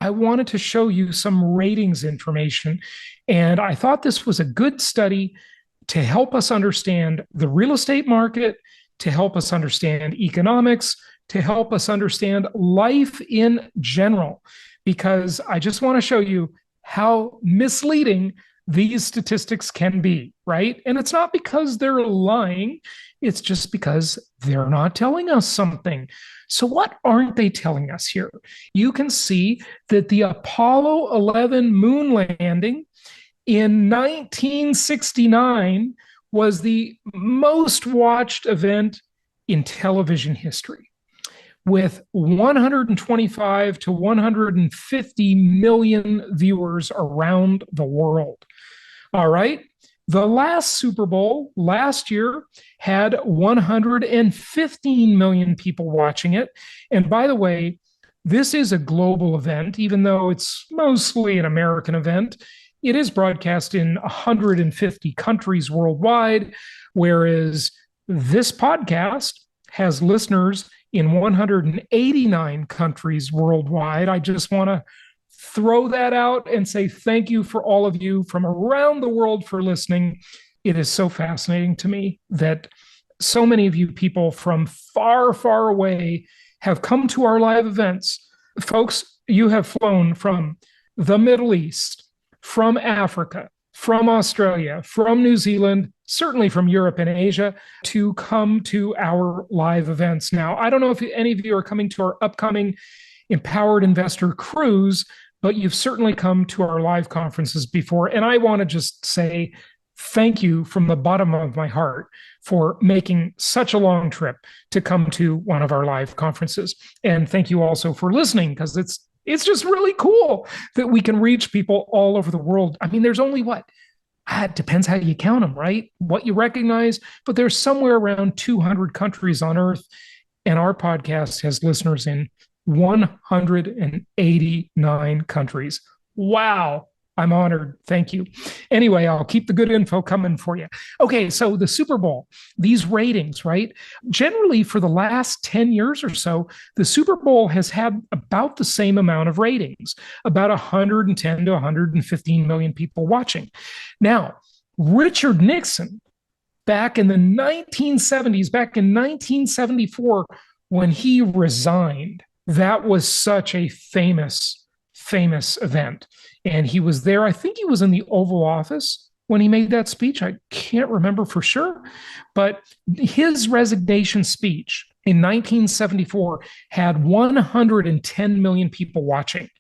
I wanted to show you some ratings information. And I thought this was a good study to help us understand the real estate market, to help us understand economics, to help us understand life in general, because I just want to show you how misleading these statistics can be, right? And it's not because they're lying, it's just because they're not telling us something. So, what aren't they telling us here? You can see that the Apollo 11 moon landing in 1969 was the most watched event in television history, with 125 to 150 million viewers around the world. All right. The last Super Bowl last year had 115 million people watching it. And by the way, this is a global event, even though it's mostly an American event. It is broadcast in 150 countries worldwide, whereas this podcast has listeners in 189 countries worldwide. I just want to throw that out and say thank you for all of you from around the world for listening. It is so fascinating to me that so many of you people from far, far away have come to our live events. Folks, you have flown from the Middle East, from Africa, from Australia, from New Zealand, certainly from Europe and Asia, to come to our live events. Now, I don't know if any of you are coming to our upcoming Empowered Investor Cruise, but you've certainly come to our live conferences before. And I want to just say thank you from the bottom of my heart for making such a long trip to come to one of our live conferences. And thank you also for listening, because it's just really cool that we can reach people all over the world. I mean, there's only what? It depends how you count them, right? What you recognize, but there's somewhere around 200 countries on Earth, and our podcast has listeners in 189 countries. Wow. I'm honored. Thank you. Anyway, I'll keep the good info coming for you. Okay, so the Super Bowl, these ratings, right? Generally, for the last 10 years or so, the Super Bowl has had about the same amount of ratings, about 110 to 115 million people watching. Now, Richard Nixon, back in the 1970s, back in 1974, when he resigned, that was such a famous event. And he was there. I think he was in the Oval Office when he made that speech. I can't remember for sure. But his resignation speech in 1974 had 110 million people watching.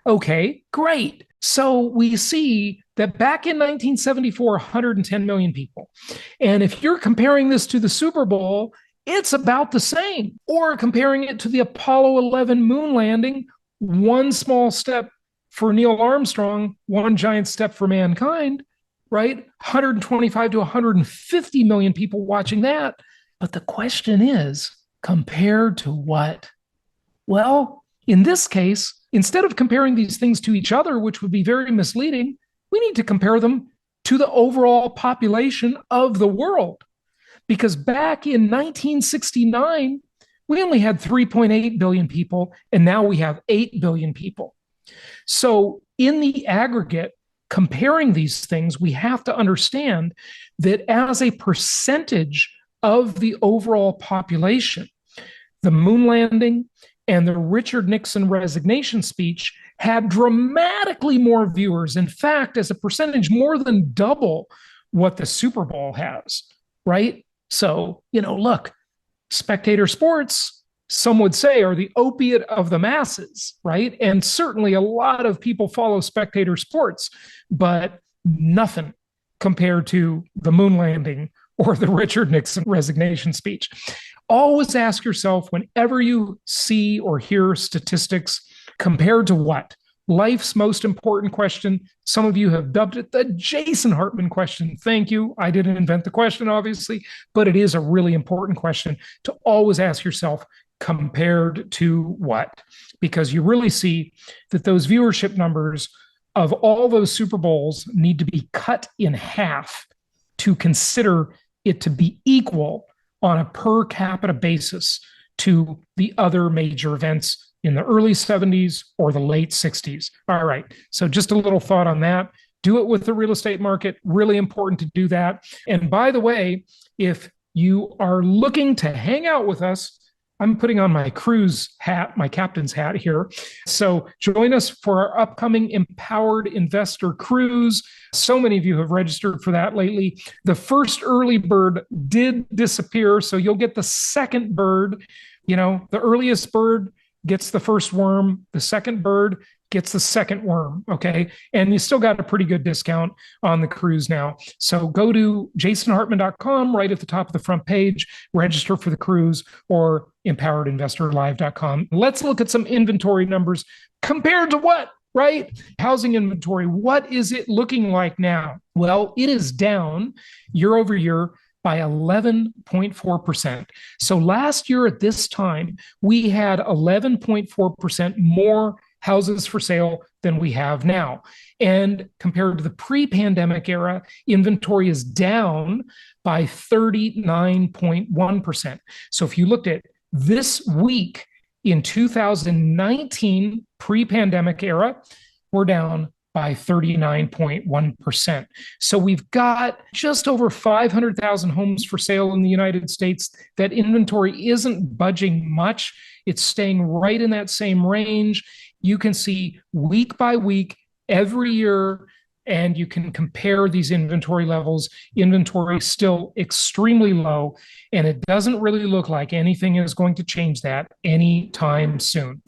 Okay, great. So we see that back in 1974, 110 million people. And if you're comparing this to the Super Bowl, it's about the same. Or comparing it to the Apollo 11 moon landing, one small step for Neil Armstrong, one giant step for mankind, right? 125 to 150 million people watching that. But the question is, compared to what? Well, in this case, instead of comparing these things to each other, which would be very misleading, we need to compare them to the overall population of the world. Because back in 1969, we only had 3.8 billion people, and now we have 8 billion people. So in the aggregate, comparing these things, we have to understand that as a percentage of the overall population, the moon landing and the Richard Nixon resignation speech had dramatically more viewers. In fact, as a percentage, more than double what the Super Bowl has, right? So, look, spectator sports, some would say, are the opiate of the masses, right? And certainly a lot of people follow spectator sports, but nothing compared to the moon landing or the Richard Nixon resignation speech. Always ask yourself, whenever you see or hear statistics, compared to what? Life's most important question. Some of you have dubbed it the Jason Hartman question. Thank you. I didn't invent the question, obviously, but it is a really important question to always ask yourself, compared to what? Because you really see that those viewership numbers of all those Super Bowls need to be cut in half to consider it to be equal on a per capita basis to the other major events in the early 70s or the late 60s. All right. So just a little thought on that. Do it with the real estate market. Really important to do that. And by the way, if you are looking to hang out with us, I'm putting on my cruise hat, my captain's hat here. So join us for our upcoming Empowered Investor Cruise. So many of you have registered for that lately. The first early bird did disappear, so you'll get the second bird. You know, the earliest bird gets the first worm, the second bird gets the second worm, okay? And you still got a pretty good discount on the cruise now. So go to jasonhartman.com right at the top of the front page, register for the cruise, or empoweredinvestorlive.com. Let's look at some inventory numbers compared to what, right? Housing inventory, what is it looking like now? Well, it is down year over year by 11.4%. So last year at this time, we had 11.4% more houses for sale than we have now. And compared to the pre-pandemic era, inventory is down by 39.1%. So if you looked at this week in 2019, pre-pandemic era, we're down by 39.1%. So we've got just over 500,000 homes for sale in the United States. That inventory isn't budging much. It's staying right in that same range. You can see week by week, every year, and you can compare these inventory levels. Inventory is still extremely low, and it doesn't really look like anything is going to change that anytime soon.